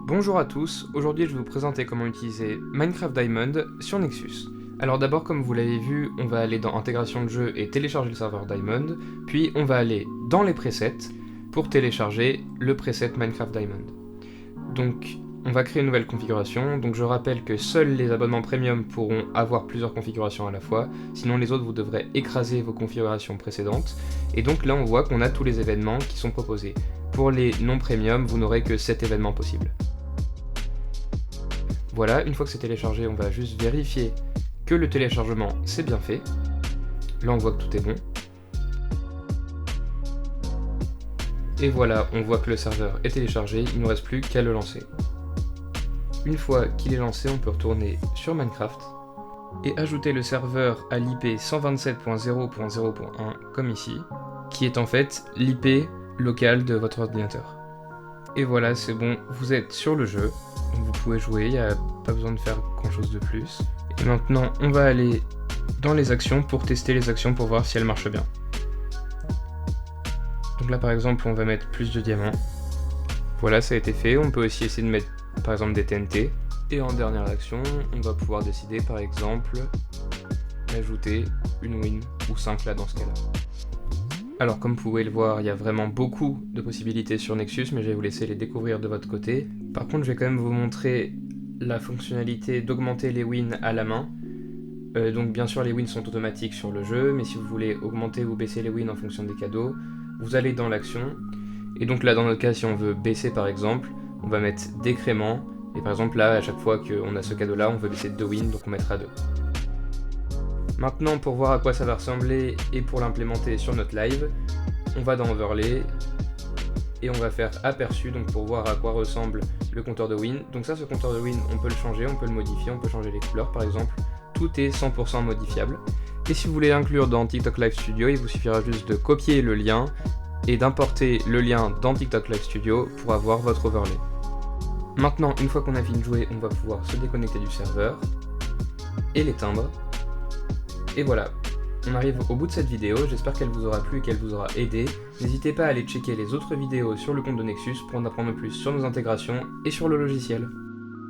Bonjour à tous, aujourd'hui je vais vous présenter comment utiliser Minecraft Diamond sur Nexus. Alors d'abord, comme vous l'avez vu, on va aller dans Intégration de jeu et télécharger le serveur Diamond, puis on va aller dans les presets pour télécharger le preset Minecraft Diamond. Donc on va créer une nouvelle configuration, donc je rappelle que seuls les abonnements premium pourront avoir plusieurs configurations à la fois, sinon les autres vous devrez écraser vos configurations précédentes, et donc là on voit qu'on a tous les événements qui sont proposés. Pour les non premium, vous n'aurez que 7 événements possibles. Voilà, une fois que c'est téléchargé, on va juste vérifier que le téléchargement s'est bien fait. Là on voit que tout est bon. Et voilà, on voit que le serveur est téléchargé, il ne nous reste plus qu'à le lancer. Une fois qu'il est lancé, on peut retourner sur Minecraft et ajouter le serveur à l'IP 127.0.0.1 comme ici, qui est en fait l'IP locale de votre ordinateur. Et voilà, c'est bon, vous êtes sur le jeu, donc vous pouvez jouer, il n'y a pas besoin de faire grand chose de plus. Et maintenant, on va aller dans les actions pour tester les actions pour voir si elles marchent bien. Donc là par exemple, on va mettre plus de diamants. Voilà, ça a été fait, on peut aussi essayer de mettre par exemple des TNT. Et en dernière action, on va pouvoir décider par exemple d'ajouter une win, ou 5 là dans ce cas-là. Alors comme vous pouvez le voir, il y a vraiment beaucoup de possibilités sur Nexus, mais je vais vous laisser les découvrir de votre côté. Par contre, je vais quand même vous montrer la fonctionnalité d'augmenter les wins à la main. Donc bien sûr, les wins sont automatiques sur le jeu, mais si vous voulez augmenter ou baisser les wins en fonction des cadeaux, vous allez dans l'action. Et donc là, dans notre cas, si on veut baisser par exemple, on va mettre décrément. Et par exemple là, à chaque fois qu'on a ce cadeau-là, on veut baisser de 2 wins, donc on mettra 2. Maintenant, pour voir à quoi ça va ressembler et pour l'implémenter sur notre live, on va dans Overlay et on va faire aperçu, donc pour voir à quoi ressemble le compteur de win. Donc ça, ce compteur de win, on peut le changer, on peut le modifier, on peut changer les couleurs par exemple. Tout est 100% modifiable. Et si vous voulez l'inclure dans TikTok Live Studio, il vous suffira juste de copier le lien et d'importer le lien dans TikTok Live Studio pour avoir votre overlay. Maintenant, une fois qu'on a fini de jouer, on va pouvoir se déconnecter du serveur et l'éteindre. Et voilà, on arrive au bout de cette vidéo, j'espère qu'elle vous aura plu et qu'elle vous aura aidé. N'hésitez pas à aller checker les autres vidéos sur le compte de Nexus pour en apprendre plus sur nos intégrations et sur le logiciel.